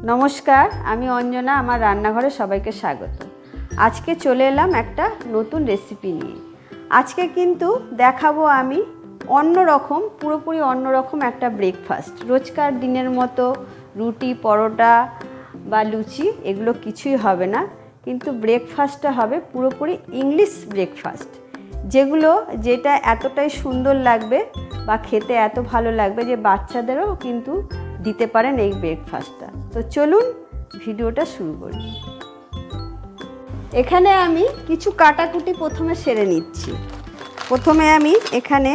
নমস্কার, আমি অঞ্জনা। আমার রান্নাঘরে সবাইকে স্বাগত। আজকে চলে এলাম একটা নতুন রেসিপি নিয়ে। আজকে কিন্তু দেখাবো আমি অন্যরকম, পুরোপুরি অন্যরকম একটা ব্রেকফাস্ট। রোজকার দিনের মতো রুটি, পরোটা বা লুচি এগুলো কিছুই হবে না, কিন্তু ব্রেকফাস্টটা হবে পুরোপুরি ইংলিশ ব্রেকফাস্ট, যেটা এতটাই সুন্দর লাগবে বা খেতে এত ভালো লাগবে যে বাচ্চাদেরও কিন্তু দিতে পারেন এই ব্রেকফাস্টটা। তো চলুন ভিডিওটা শুরু করি। এখানে আমি কিছু কাটাকুটি প্রথমে সেরে নিচ্ছি। প্রথমে আমি এখানে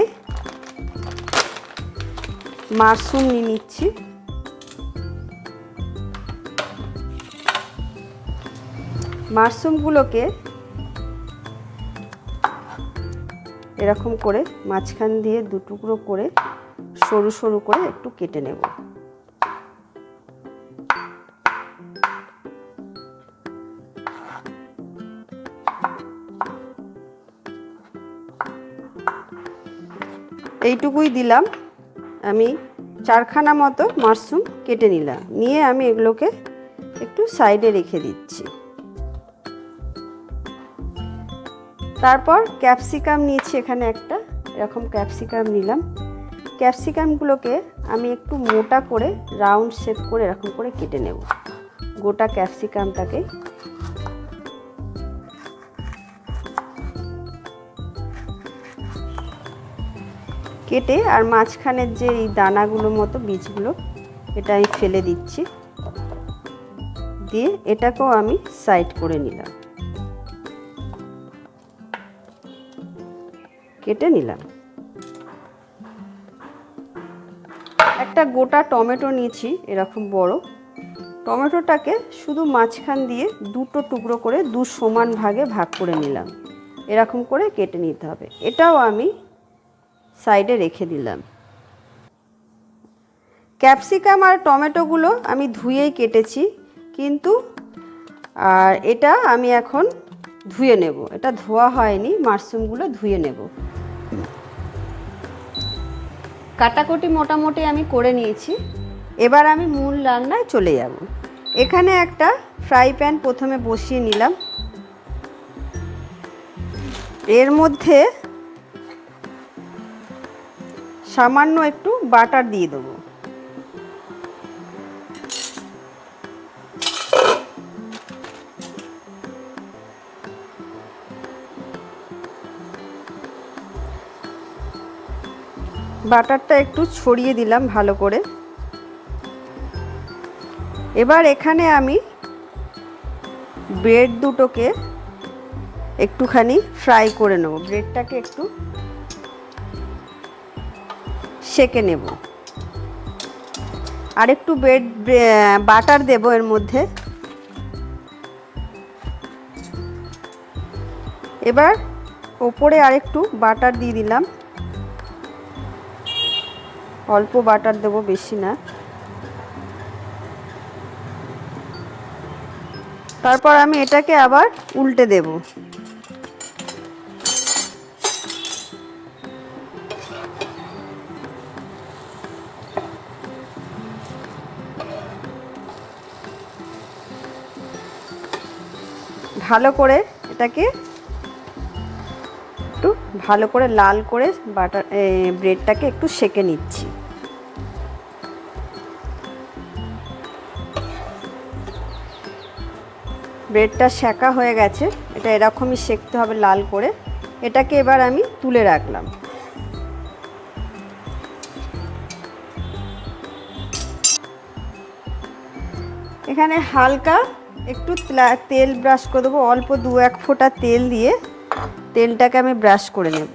মাশরুম নিয়ে নিচ্ছি। মাশরুমগুলোকে এরকম করে মাঝখান দিয়ে দু টুকরো করে সরু সরু করে একটু কেটে নেব। এইটুকুই দিলাম। আমি 4খানা মতো মাশরুম কেটে নিলাম, নিয়ে আমি এগুলোকে একটু সাইডে রেখে দিচ্ছি। তারপর ক্যাপসিকাম নিয়েছি, এখানে একটা এরকম ক্যাপসিকাম নিলাম। ক্যাপসিকামগুলোকে আমি একটু মোটা করে রাউন্ড শেপ করে এরকম করে কেটে নেব। গোটা ক্যাপসিকামটাকে কেটে আর মাঝখানের যে এই দানাগুলো মতো বীজগুলো এটা আমি ফেলে দিচ্ছি। দিয়ে এটাকেও আমি সাইড করে নিলাম, কেটে নিলাম। একটা গোটা টমেটো নিয়েছি, এরকম বড় টমেটোটাকে শুধু মাঝখান দিয়ে দুটো টুকরো করে সমান ভাগে ভাগ করে নিলাম। এরকম করে কেটে নিতে হবে। এটাও আমি সাইডে রেখে দিলাম। ক্যাপসিকাম আর টমেটোগুলো আমি ধুয়েই কেটেছি, কিন্তু আর এটা আমি এখন ধুয়ে নেব। এটা ধোয়া হয়নি, মাশরুমগুলো ধুয়ে নেব। কাটাকুটি মোটামুটি আমি করে নিয়েছি। এবার আমি মূল রান্নায় চলে যাব। এখানে একটা ফ্রাই প্যান প্রথমে বসিয়ে নিলাম। এর মধ্যে সামান্য একটু বাটার দিয়ে দেবো। বাটারটা একটু ছড়িয়ে দিলাম ভালো করে। এবার এখানে আমি ব্রেড দুটোকে একটুখানি ফ্রাই করে নেব। ব্রেডটাকে একটু সেঁকে নেব, আর একটু বাটার দেব এর মধ্যে। এবার ওপরে আরেকটু বাটার দিয়ে দিলাম। অল্প বাটার দেব, বেশি না। তারপর আমি এটাকে আবার উল্টে দেব। ভালো করে এটাকে একটু ভালো করে লাল করে ব্রেডটাকে একটু সেঁকে নিচ্ছি। ব্রেডটা সেঁকা হয়ে গেছে। এটা এরকমই সেঁকতে হবে লাল করে। এটাকে এবার আমি তুলে রাখলাম। এখানে হালকা একটু তেল ব্রাশ করে দেবো। অল্প 2-1 ফোঁটা তেল দিয়ে তেলটাকে আমি ব্রাশ করে নেব।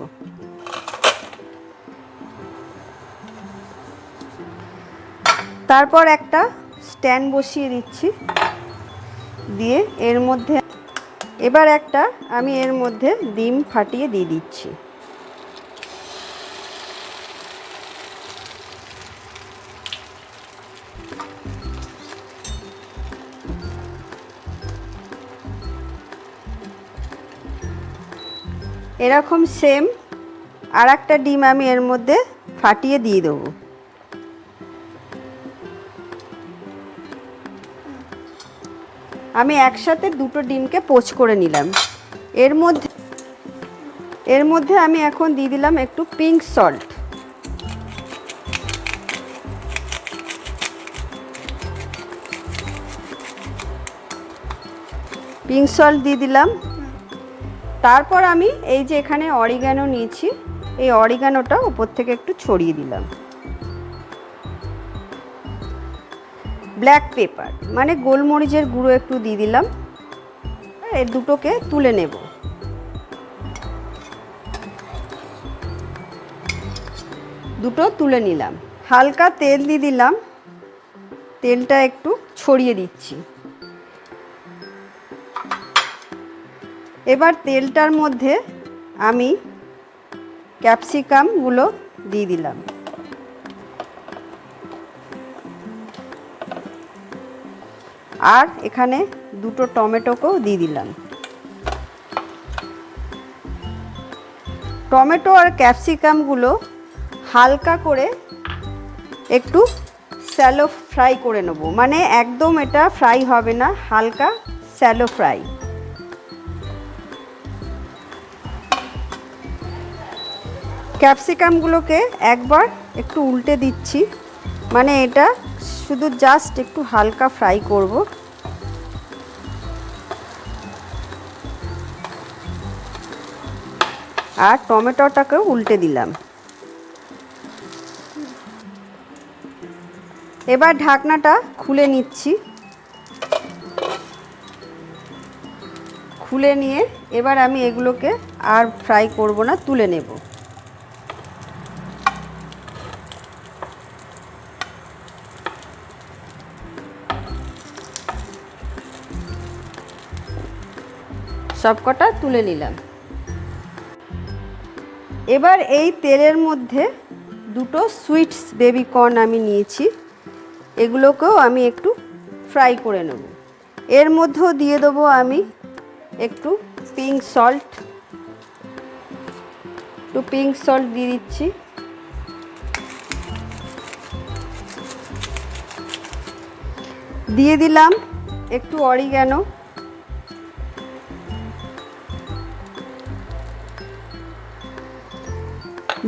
তারপর একটা স্ট্যান্ড বসিয়ে দিচ্ছি। দিয়ে আমি এর মধ্যে ডিম ফাটিয়ে দিয়ে দিচ্ছি। এরকম সেম আর একটা ডিম আমি এর মধ্যে ফাটিয়ে দিয়ে দেবো। আমি একসাথে দুটো ডিমকে পোচ করে নিলাম। এর মধ্যে আমি এখন দিয়ে দিলাম একটু পিঙ্ক সল্ট। পিঙ্ক সল্ট দিয়ে দিলাম। তারপর আমি এই যে এখানে অরিগানো নিয়েছি, এই অরিগানোটা উপর থেকে একটু ছড়িয়ে দিলাম। ব্ল্যাক পেপার মানে গোলমরিচের গুঁড়ো একটু দিয়ে দিলাম। এই দুটোকে তুলে নেব। দুটো তুলে নিলাম। হালকা তেল দিয়ে দিলাম, তেলটা একটু ছড়িয়ে দিচ্ছি। এবার তেলটার মধ্যে আমি ক্যাপসিকামগুলো দিয়ে দিলাম। আর এখানে দুটো টমেটোকেও দিয়ে দিলাম। টমেটো আর ক্যাপসিকামগুলো হালকা করে একটু স্যালো ফ্রাই করে নেব, মানে একদম এটা ফ্রাই হবে না, হালকা স্যালো ফ্রাই। ক্যাপসিকামগুলোকে একবার একটু উল্টে দিচ্ছি, মানে এটা শুধু জাস্ট একটু হালকা ফ্রাই করব। আর টমেটোটাকেও উল্টে দিলাম। এবার ঢাকনাটা খুলে নিচ্ছি। খুলে নিয়ে এবার আমি এগুলোকে আর ফ্রাই করব না, তুলে নেব। সবকটা তুলে নিলাম। এবার এই তেলের মধ্যে দুটো সুইটস বেবি কর্ন আমি নিয়েছি, এগুলোকেও আমি একটু ফ্রাই করে নেব। এর মধ্যেও দিয়ে দেবো আমি একটু পিঙ্ক সল্ট। দিয়ে দিচ্ছি। দিয়ে দিলাম একটু অরিগ্যানো।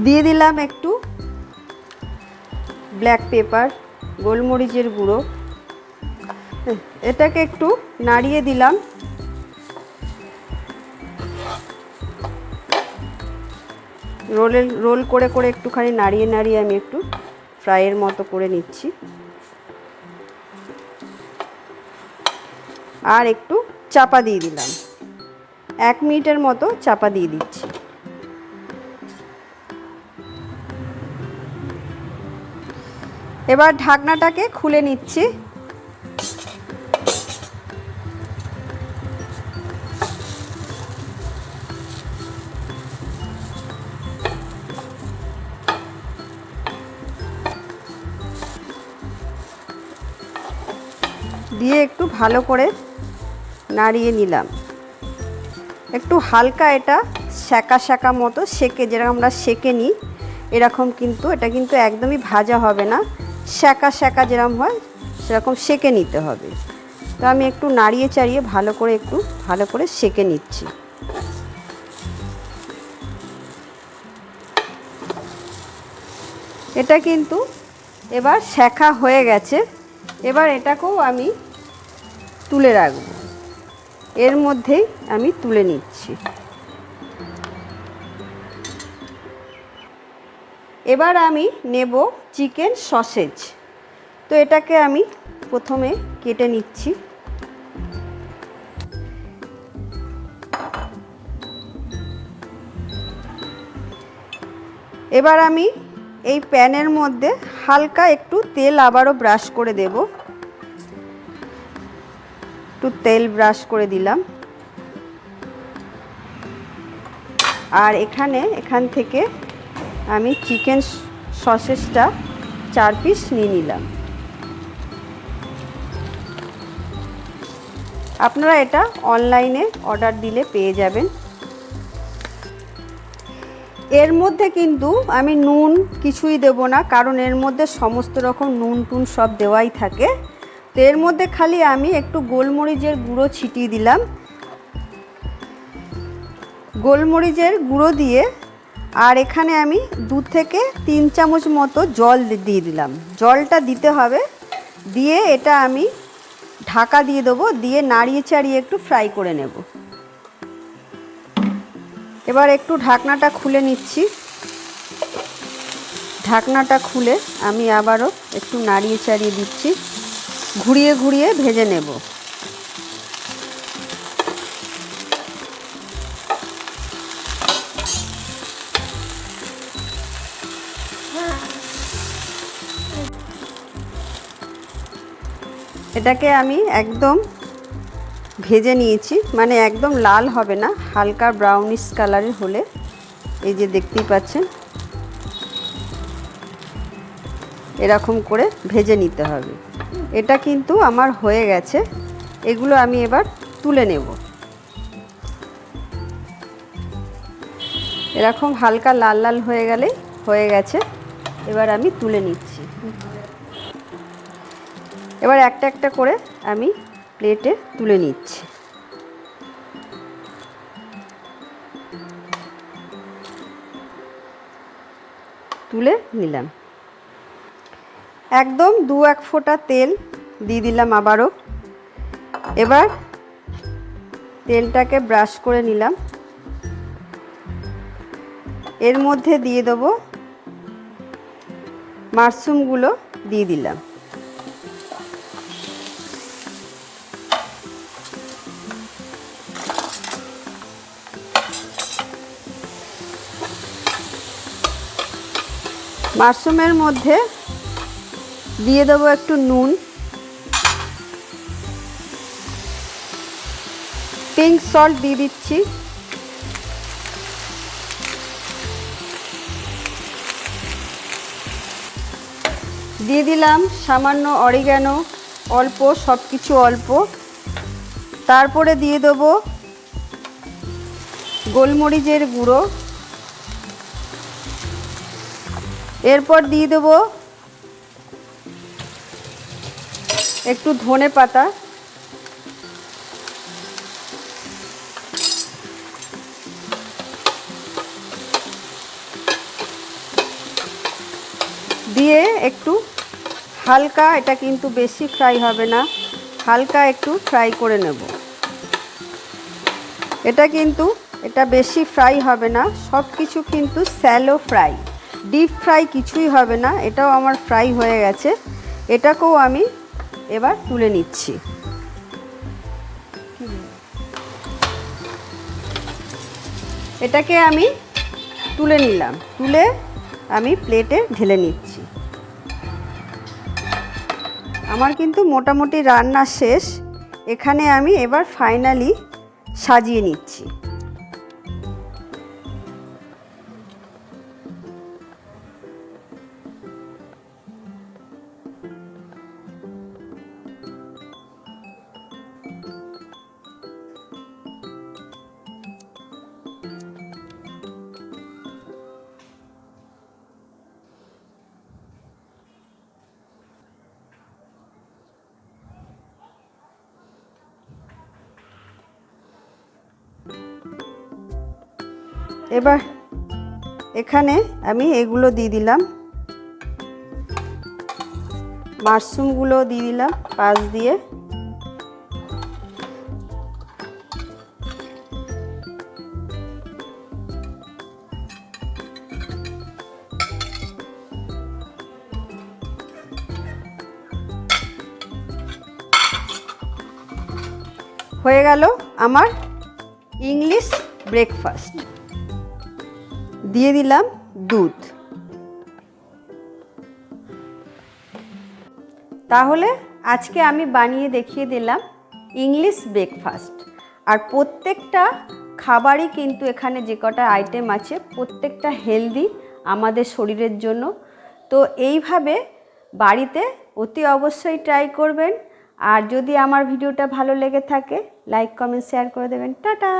দিয়ে দিলাম একটু ব্ল্যাক পেপার, গোলমরিচের গুঁড়ো। এটাকে একটু নাড়িয়ে দিলাম। রোল করে করে একটুখানি নাড়িয়ে নাড়িয়ে আমি একটু ফ্রাইয়ের মতো করে নিচ্ছি। আর একটু চাপা দিয়ে দিলাম, 1 মিনিটের মতো চাপা দিয়ে দিচ্ছি। এবার ঢাকনাটাকে খুলে নিচ্ছি। দিয়ে একটু ভালো করে নাড়িয়ে নিলাম। একটু হালকা এটা সেকা সেকা মতো সেকে, যেরকম আমরা সেকে নিই এরকম, কিন্তু এটা কিন্তু একদমই ভাজা হবে না, সেকা সেকা যেরকম হয় সেরকম সেকে নিতে হবে। তো আমি একটু নাড়িয়ে চাড়িয়ে একটু ভালো করে সেকে নিচ্ছি। এটা কিন্তু এবার সেকা হয়ে গেছে। এবার এটাকেও আমি তুলে রাখব। এর মধ্যেই আমি তুলে নিচ্ছি। এবার আমি নেব চিকেন সসেজ। তো এটাকে আমি প্রথমে কেটে নিচ্ছি। এবার আমি এই প্যানের মধ্যে হালকা একটু তেল আবারও ব্রাশ করে দেব। একটু তেল ব্রাশ করে দিলাম। আর এখান থেকে আমি চিকেন সসেজটা 4 পিস নিয়ে নিলাম। আপনারা এটা অনলাইনে অর্ডার দিলে পেয়ে যাবেন। এর মধ্যে কিন্তু আমি নুন কিছুই দেব না, কারণ এর মধ্যে সমস্ত রকম নুন টুন সব দেওয়াই থাকে। তো এর মধ্যে খালি আমি একটু গোলমরিচের গুঁড়ো ছিটিয়ে দিলাম। গোলমরিচের গুঁড়ো দিয়ে আর এখানে আমি 2 থেকে 3 চামচ মতো জল দিয়ে দিলাম। জলটা দিতে হবে, দিয়ে এটা আমি ঢাকা দিয়ে দেবো, দিয়ে নাড়িয়ে চাড়িয়ে একটু ফ্রাই করে নেব। এবার একটু ঢাকনাটা খুলে নিচ্ছি। ঢাকনাটা খুলে আমি আবারও একটু নাড়িয়ে চাড়িয়ে দিচ্ছি, ঘুরিয়ে ঘুরিয়ে ভেজে নেব। এটাকে আমি একদম ভেজে নিয়েছি, মানে একদম লাল হবে না, হালকা ব্রাউনিশ কালারের হলে, এই যে দেখতেই পাচ্ছেন এরকম করে ভেজে নিতে হবে। এটা কিন্তু আমার হয়ে গেছে। এগুলো আমি এবার তুলে নেব। এরকম হালকা লাল লাল হয়ে গেলে হয়ে গেছে। এবার আমি তুলে নিচ্ছি। এবার একটা একটা করে আমি প্লেটে তুলে নিচ্ছি। তুলে নিলাম। একদম 2-1 ফোঁটা তেল দিয়ে দিলাম আবারও। এবার তেলটাকে ব্রাশ করে নিলাম। এর মধ্যে দিয়ে দেবো মাশরুমগুলো, দিয়ে দিলাম। মাশরুমের মধ্যে দিয়ে দেবো একটু নুন, পিঙ্ক সল্ট দিয়ে দিচ্ছি, দিয়ে দিলাম সামান্য অরিগ্যানো, অল্প, সব কিছু অল্প। তারপরে দিয়ে দেবো গোলমরিচের গুঁড়ো, এরপর দিয়ে দেবো একটু ধনে পাতা, দিয়ে একটু হালকা, এটা কিন্তু বেশি ফ্রাই হবে না, হালকা একটু ফ্রাই করে নেব। এটা বেশি ফ্রাই হবে না, সব কিছু কিন্তু স্যালো ফ্রাই, ডিপ ফ্রাই কিছুই হবে না। এটাও আমার ফ্রাই হয়ে গেছে। এটাকেও আমি এবার তুলে নিচ্ছি। এটাকে আমি তুলে নিলাম, তুলে আমি প্লেটে ঢেলে নিচ্ছি। আমার কিন্তু মোটামুটি রান্না শেষ। এখানে আমি এবার ফাইনালি সাজিয়ে নিচ্ছি। এবার এখানে আমি এগুলো দিয়ে দিলাম, মাশরুমগুলো দিয়ে দিলাম পাশ দিয়ে। হয়ে গেল আমার ইংলিশ ব্রেকফাস্ট। দিয়ে দিলাম দুধ। তাহলে আজকে আমি বানিয়ে দেখিয়ে দিলাম ইংলিশ ব্রেকফাস্ট। আর প্রত্যেকটা খাবারই কিন্তু এখানে যে কটা আইটেম আছে প্রত্যেকটা হেলদি আমাদের শরীরের জন্য। তো এইভাবে বাড়িতে অতি অবশ্যই ট্রাই করবেন। আর যদি আমার ভিডিওটা ভালো লেগে থাকে লাইক কমেন্ট শেয়ার করে দেবেন। টাটা।